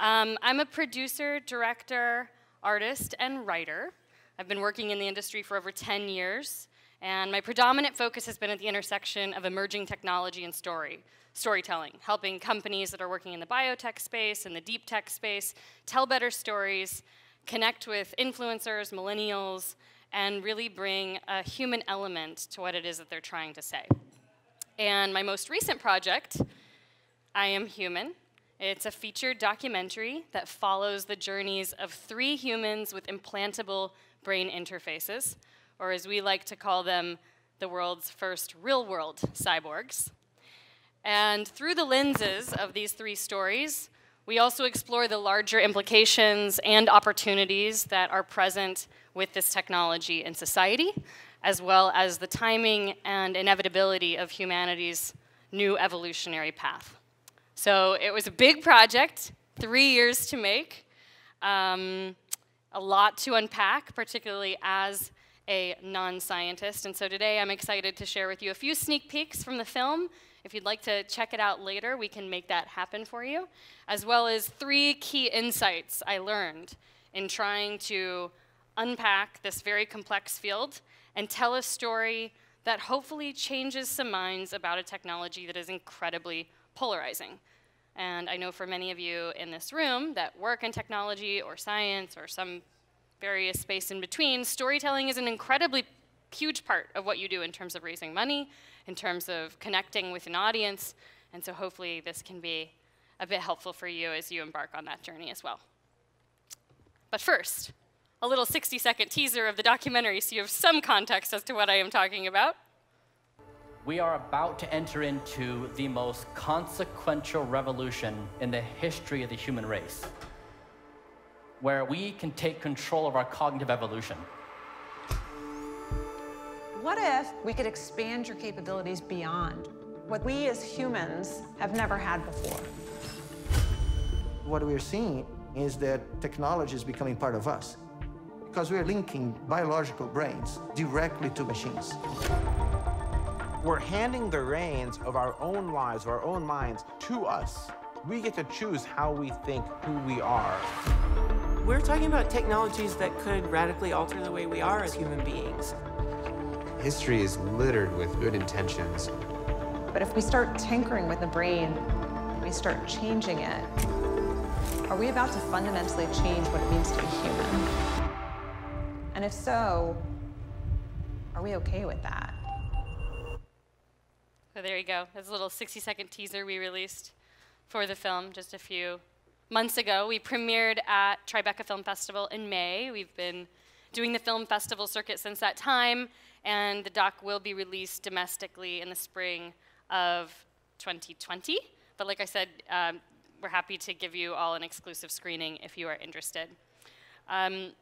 I'm a producer, director, artist, and writer. I've been working in the industry for over 10 years, and my predominant focus has been at the intersection of emerging technology and storytelling, helping companies that are working in the biotech space and the deep tech space tell better stories, connect with influencers, millennials, and really bring a human element to what it is that they're trying to say. And my most recent project, I Am Human. It's a featured documentary that follows the journeys of 3 humans with implantable brain interfaces, or as we like to call them, the world's first real-world cyborgs. And through the lenses of these 3 stories, we also explore the larger implications and opportunities that are present with this technology in society, as well as the timing and inevitability of humanity's new evolutionary path. So it was a big project, 3 years to make, a lot to unpack, particularly as a non-scientist. And so today I'm excited to share with you a few sneak peeks from the film. If you'd like to check it out later, we can make that happen for you, as well as 3 key insights I learned in trying to unpack this very complex field and tell a story that hopefully changes some minds about a technology that is incredibly polarizing. And I know for many of you in this room that work in technology or science or some various space in between, storytelling is an incredibly huge part of what you do in terms of raising money, in terms of connecting with an audience, and so hopefully this can be a bit helpful for you as you embark on that journey as well. But first, a little 60-second teaser of the documentary so you have some context as to what I am talking about. We are about to enter into the most consequential revolution in the history of the human race, where we can take control of our cognitive evolution. What if we could expand your capabilities beyond what we as humans have never had before? What we're seeing is that technology is becoming part of us because we're linking biological brains directly to machines. We're handing the reins of our own lives, of our own minds, to us. We get to choose how we think, who we are. We're talking about technologies that could radically alter the way we are as human beings. History is littered with good intentions. But if we start tinkering with the brain, we start changing it, are we about to fundamentally change what it means to be human? And if so, are we okay with that? So there you go. That's a little 60-second teaser we released for the film just a few months ago. We premiered at Tribeca Film Festival in May. We've been doing the film festival circuit since that time, and the doc will be released domestically in the spring of 2020. But like I said, we're happy to give you all an exclusive screening if you are interested.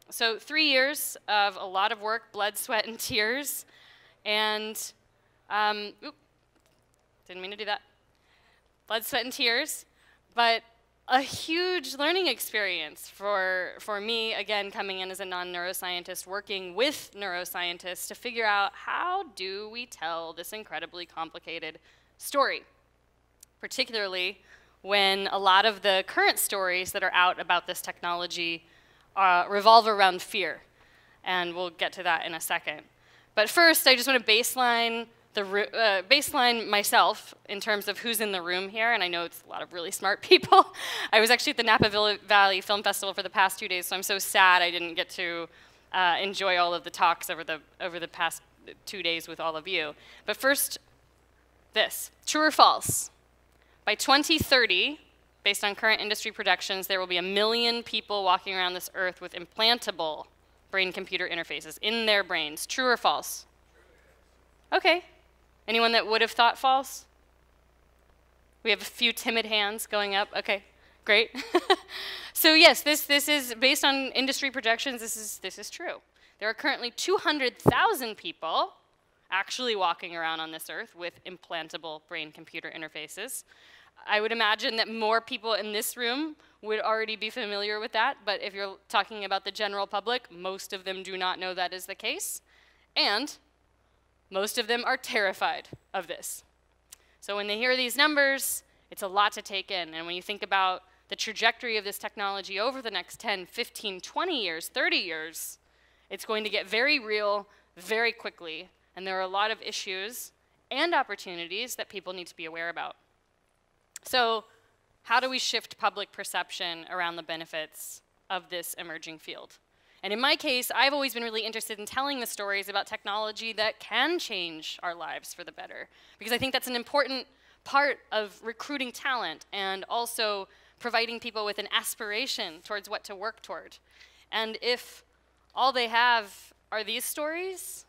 So 3 years of a lot of work, blood, sweat, and tears, and didn't mean to do that. Blood, sweat, and tears, but a huge learning experience for me, again, coming in as a non-neuroscientist, working with neuroscientists to figure out how do we tell this incredibly complicated story, particularly when a lot of the current stories that are out about this technology revolve around fear, and we'll get to that in a second. But first, I just want to baseline myself in terms of who's in the room here, and I know it's a lot of really smart people. I was actually at the Napa Valley Film Festival for the past 2 days, so I'm so sad I didn't get to enjoy all of the talks over the past 2 days with all of you. But first, this, true or false? By 2030, based on current industry projections, there will be 1 million people walking around this earth with implantable brain-computer interfaces in their brains. True or false? Okay. Anyone that would have thought false? We have a few timid hands going up. Okay, great. So yes, this is based on industry projections. This is true. There are currently 200,000 people actually walking around on this earth with implantable brain-computer interfaces. I would imagine that more people in this room would already be familiar with that, but if you're talking about the general public, most of them do not know that is the case, and most of them are terrified of this. So when they hear these numbers, it's a lot to take in, and when you think about the trajectory of this technology over the next 10, 15, 20 years, 30 years, it's going to get very real very quickly. And there are a lot of issues and opportunities that people need to be aware about. So how do we shift public perception around the benefits of this emerging field? And in my case, I've always been really interested in telling the stories about technology that can change our lives for the better, because I think that's an important part of recruiting talent and also providing people with an aspiration towards what to work toward. And if all they have are these stories,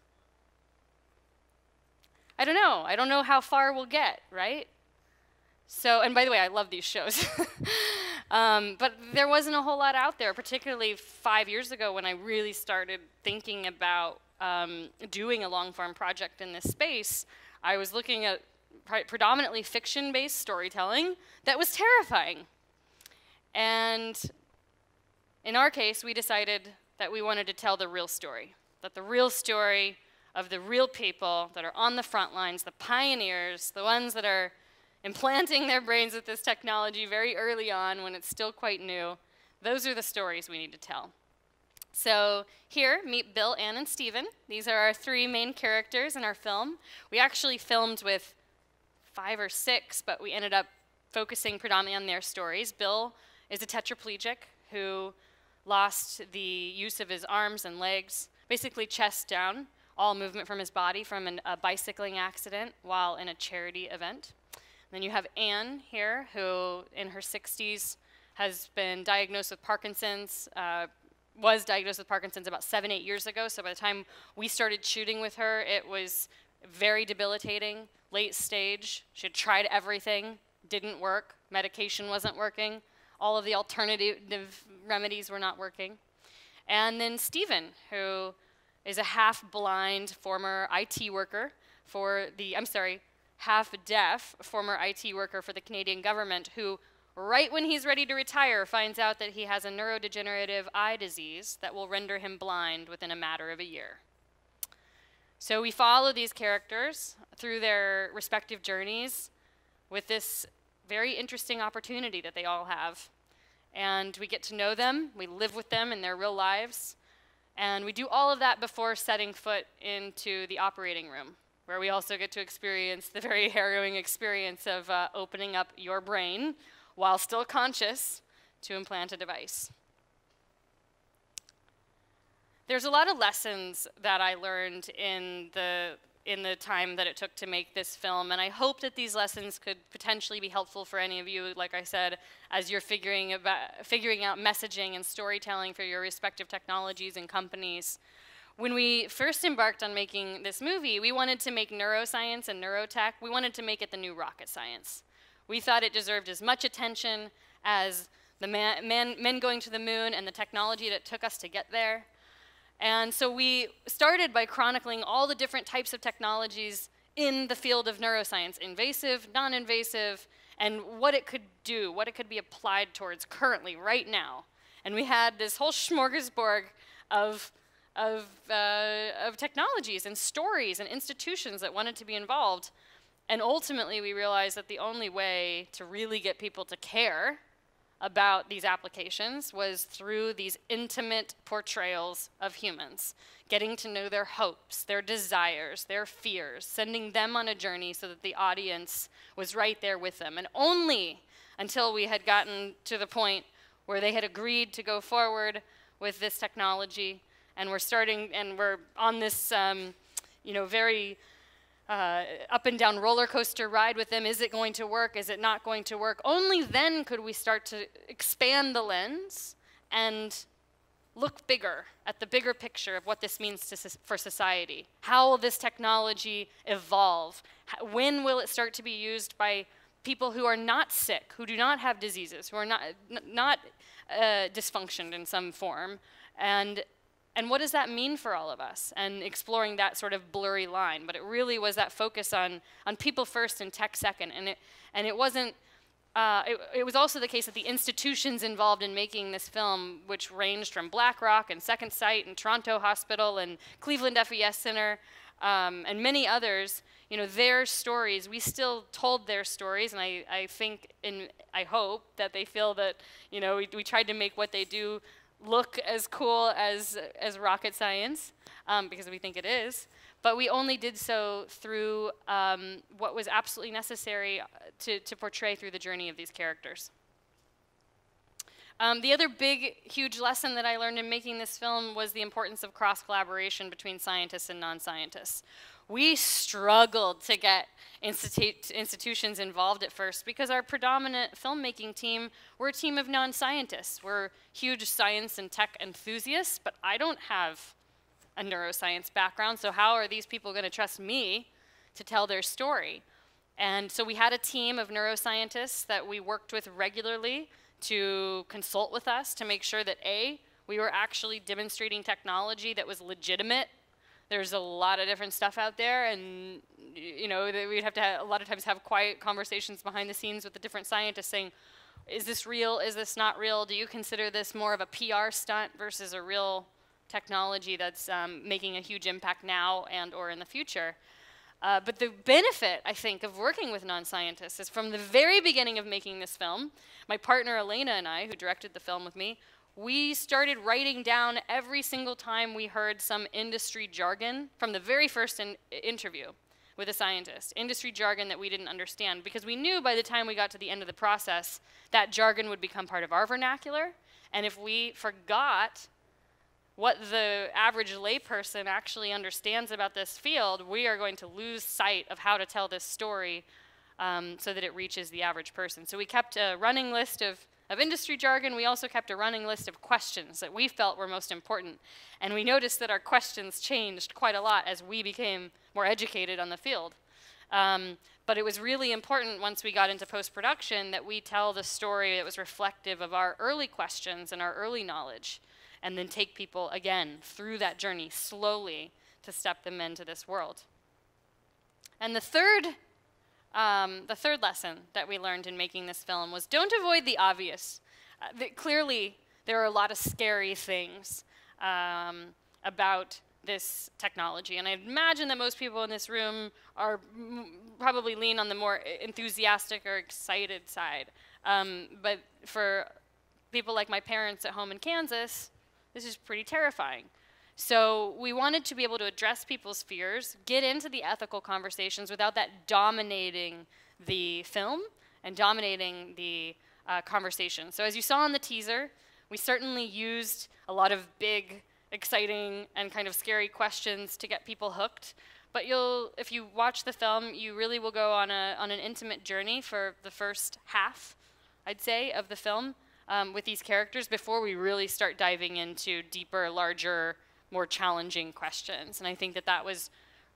I don't know. I don't know how far we'll get, right? So, and by the way, I love these shows. But there wasn't a whole lot out there, particularly 5 years ago when I really started thinking about doing a long-form project in this space. I was looking at predominantly fiction-based storytelling that was terrifying. And in our case, we decided that we wanted to tell the real story, that the real story of the real people that are on the front lines, the pioneers, the ones that are implanting their brains with this technology very early on when it's still quite new, those are the stories we need to tell. So here, meet Bill, Ann, and Stephen. These are our 3 main characters in our film. We actually filmed with 5 or 6, but we ended up focusing predominantly on their stories. Bill is a tetraplegic who lost the use of his arms and legs, basically chest down, all movement from his body from a bicycling accident while in a charity event. And then you have Anne here, who in her 60s has been diagnosed with Parkinson's, was diagnosed with Parkinson's about 7, 8 years ago. So by the time we started shooting with her, it was very debilitating, late stage. She had tried everything, didn't work. Medication wasn't working. All of the alternative remedies were not working. And then Stephen, who is a half-blind former IT worker for the, half-deaf former IT worker for the Canadian government, who right when he's ready to retire finds out that he has a neurodegenerative eye disease that will render him blind within a matter of a year. So we follow these characters through their respective journeys with this very interesting opportunity that they all have. And we get to know them, we live with them in their real lives, and we do all of that before setting foot into the operating room, where we also get to experience the very harrowing experience of opening up your brain while still conscious to implant a device. There's a lot of lessons that I learned in the time that it took to make this film, and I hope that these lessons could potentially be helpful for any of you, like I said, as you're figuring out messaging and storytelling for your respective technologies and companies. When we first embarked on making this movie, we wanted to make neuroscience and neurotech, we wanted to make it the new rocket science. We thought it deserved as much attention as the men going to the moon and the technology that took us to get there. And so we started by chronicling all the different types of technologies in the field of neuroscience, invasive, non-invasive, and what it could do, what it could be applied towards currently, right now. And we had this whole smorgasbord of technologies and stories and institutions that wanted to be involved. And ultimately, we realized that the only way to really get people to care about these applications was through these intimate portrayals of humans, getting to know their hopes, their desires, their fears, sending them on a journey so that the audience was right there with them. And only until we had gotten to the point where they had agreed to go forward with this technology, and we're on this very up and down roller coaster ride with them. Is it going to work? Is it not going to work? Only then could we start to expand the lens and look bigger at the bigger picture of what this means for society. How will this technology evolve? When will it start to be used by people who are not sick, who do not have diseases, who are not dysfunctioned in some form? And what does that mean for all of us? And exploring that sort of blurry line. But it really was that focus on people first and tech second. And it wasn't, it was also the case that the institutions involved in making this film, which ranged from BlackRock and Second Sight and Toronto Hospital and Cleveland FES Center, and many others, you know, their stories, we still told their stories, and I think and I hope that they feel that, you know, we tried to make what they do look as cool as rocket science, because we think it is. But we only did so through what was absolutely necessary to portray through the journey of these characters. The other big, huge lesson that I learned in making this film was the importance of cross-collaboration between scientists and non-scientists. We struggled to get institutions involved at first because our predominant filmmaking team, we're a team of non-scientists. We're huge science and tech enthusiasts, but I don't have a neuroscience background, so how are these people going to trust me to tell their story? And so we had a team of neuroscientists that we worked with regularly to consult with us to make sure that A, we were actually demonstrating technology that was legitimate. There's a lot of different stuff out there, and you know, we'd have to a lot of times have quiet conversations behind the scenes with the different scientists saying, is this real, is this not real? Do you consider this more of a PR stunt versus a real technology that's making a huge impact now and or in the future? But the benefit, I think, of working with non-scientists is from the very beginning of making this film, my partner Elena and I, who directed the film with me, we started writing down every single time we heard some industry jargon from the very first interview with a scientist, industry jargon that we didn't understand, because we knew by the time we got to the end of the process, that jargon would become part of our vernacular, and if we forgot what the average layperson actually understands about this field, we are going to lose sight of how to tell this story so that it reaches the average person. So we kept a running list of industry jargon. We also kept a running list of questions that we felt were most important. And we noticed that our questions changed quite a lot as we became more educated on the field. But it was really important once we got into post-production that we tell the story that was reflective of our early questions and our early knowledge, and then take people, again, through that journey slowly to step them into this world. And the third lesson that we learned in making this film was don't avoid the obvious. Clearly, there are a lot of scary things about this technology, and I imagine that most people in this room are probably lean on the more enthusiastic or excited side. But for people like my parents at home in Kansas, this is pretty terrifying. So we wanted to be able to address people's fears, get into the ethical conversations without that dominating the film and dominating the conversation. So as you saw in the teaser, we certainly used a lot of big, exciting, and kind of scary questions to get people hooked. But if you watch the film, you really will go on an intimate journey for the first half, I'd say, of the film. With these characters before we really start diving into deeper, larger, more challenging questions. And I think that that was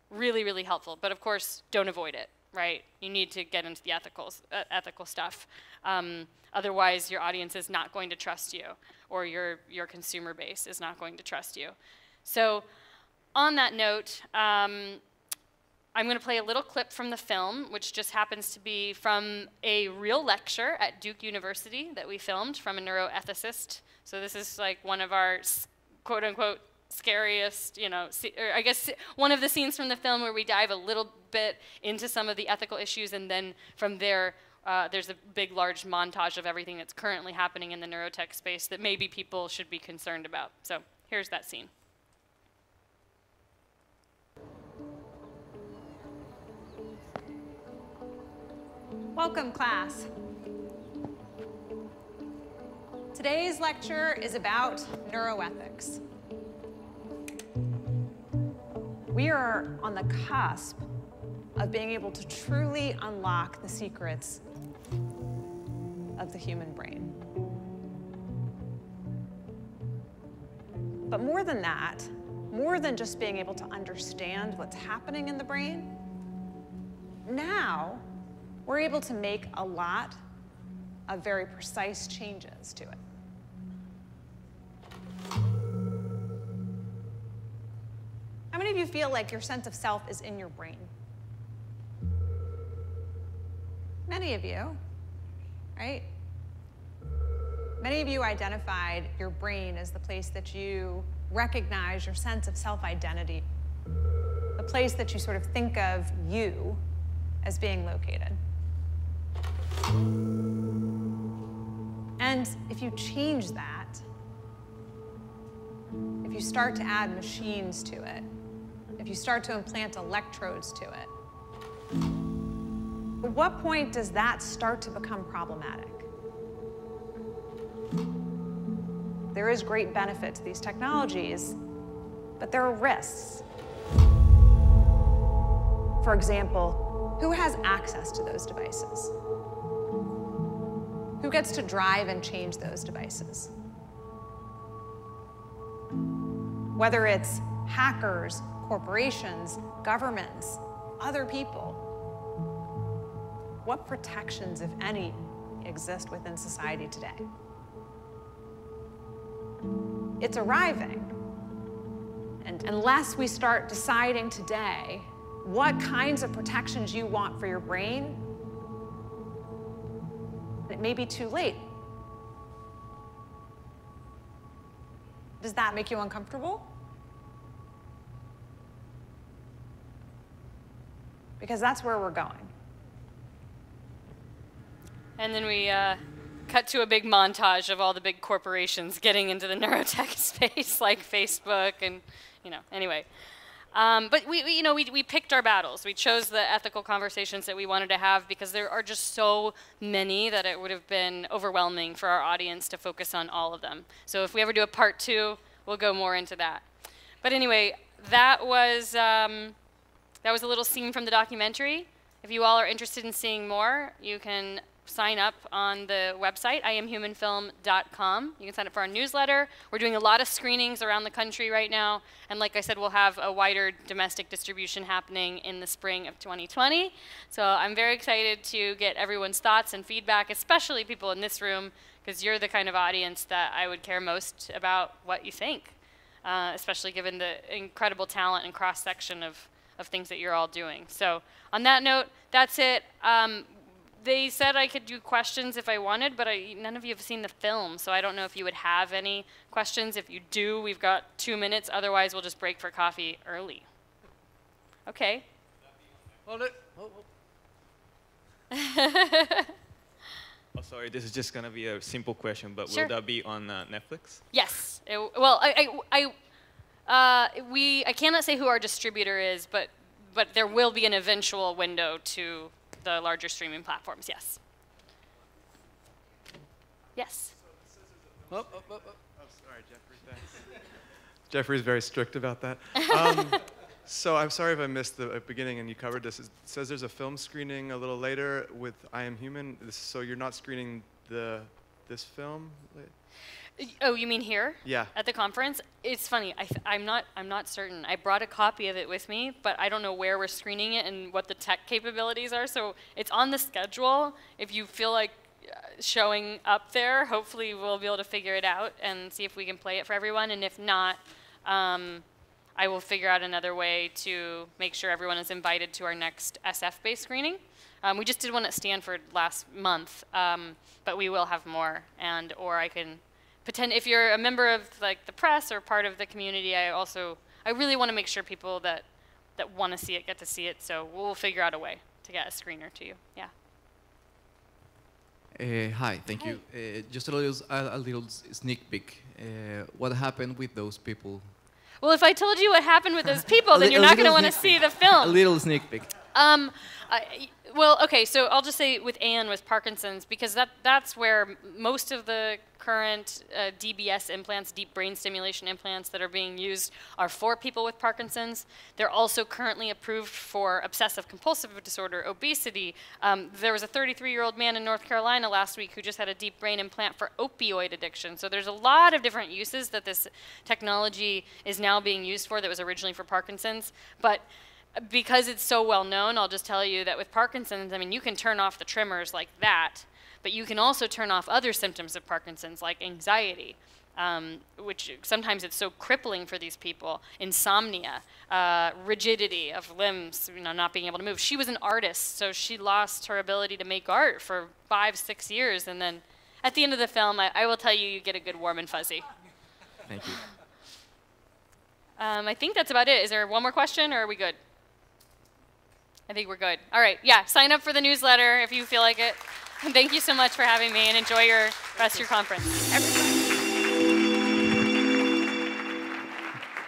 really, really helpful. But of course, don't avoid it, right? You need to get into the ethical stuff. Otherwise, your audience is not going to trust you, or your consumer base is not going to trust you. So on that note, I'm going to play a little clip from the film, which just happens to be from a real lecture at Duke University that we filmed from a neuroethicist. So this is like one of our quote-unquote scariest, you know, or I guess one of the scenes from the film where we dive a little bit into some of the ethical issues, and then from there, there's a big, large montage of everything that's currently happening in the neurotech space that maybe people should be concerned about. So here's that scene. Welcome, class. Today's lecture is about neuroethics. We are on the cusp of being able to truly unlock the secrets of the human brain. But more than that, more than just being able to understand what's happening in the brain, now we're able to make a lot of very precise changes to it. How many of you feel like your sense of self is in your brain? Many of you, right? Many of you identified your brain as the place that you recognize your sense of self-identity. The place that you sort of think of you as being located. And if you change that, if you start to add machines to it, if you start to implant electrodes to it, at what point does that start to become problematic? There is great benefit to these technologies, but there are risks. For example, who has access to those devices? Who gets to drive and change those devices? Whether it's hackers, corporations, governments, other people, what protections, if any, exist within society today? It's arriving. And unless we start deciding today what kinds of protections you want for your brain, it may be too late. Does that make you uncomfortable? Because that's where we're going. And then we cut to a big montage of all the big corporations getting into the neurotech space, like Facebook, and anyway. But we picked our battles. We chose the ethical conversations that we wanted to have because there are just so many that it would have been overwhelming for our audience to focus on all of them. So if we ever do a part 2, we'll go more into that. But anyway, that was a little scene from the documentary. If you all are interested in seeing more, you can sign up on the website, iamhumanfilm.com. You can sign up for our newsletter. We're doing a lot of screenings around the country right now. And like I said, we'll have a wider domestic distribution happening in the spring of 2020. So I'm very excited to get everyone's thoughts and feedback, especially people in this room, because you're the kind of audience that I would care most about what you think, especially given the incredible talent and cross-section of things that you're all doing. So on that note, that's it. They said I could do questions if I wanted, but none of you have seen the film, so I don't know if you would have any questions. If you do, we've got 2 minutes. Otherwise, we'll just break for coffee early. Okay. Hold it. Oh, sorry, this is just going to be a simple question, but Sure. Will that be on Netflix? Yes. I cannot say who our distributor is, but there will be an eventual window to the larger streaming platforms, yes. Yes? Oh, sorry, Jeffrey, thanks. Jeffrey's very strict about that. So I'm sorry if I missed the beginning and you covered this. It says there's a film screening a little later with I Am Human. So you're not screening this film? Oh, you mean here? Yeah. At the conference? It's funny. I'm not certain. I brought a copy of it with me, but I don't know where we're screening it and what the tech capabilities are. So it's on the schedule. If you feel like showing up there, hopefully we'll be able to figure it out and see if we can play it for everyone. And if not, I will figure out another way to make sure everyone is invited to our next SF-based screening. We just did one at Stanford last month, but we will have more. Or I can if you're a member of like the press or part of the community, I really want to make sure people that want to see it get to see it. So we'll figure out a way to get a screener to you. Yeah. Hi, thank you. Just a little sneak peek. What happened with those people? Well, if I told you what happened with those people, then you're not going to want to see the film. A little sneak peek. Well, okay, so I'll just say with Anne with Parkinson's, because that's where most of the current DBS implants, deep brain stimulation implants that are being used are for people with Parkinson's. They're also currently approved for obsessive compulsive disorder, obesity. There was a 33-year-old man in North Carolina last week who just had a deep brain implant for opioid addiction. So there's a lot of different uses that this technology is now being used for that was originally for Parkinson's. But because it's so well known, I'll just tell you that with Parkinson's, I mean, you can turn off the tremors like that, but you can also turn off other symptoms of Parkinson's like anxiety, which sometimes it's so crippling for these people, insomnia, rigidity of limbs, not being able to move. She was an artist, so she lost her ability to make art for 5-6 years, and then at the end of the film, I will tell you, you get a good warm and fuzzy. Thank you. I think that's about it. Is there one more question, or are we good? I think we're good. All right, yeah, sign up for the newsletter if you feel like it. And thank you so much for having me, and enjoy your rest of your conference. Everybody.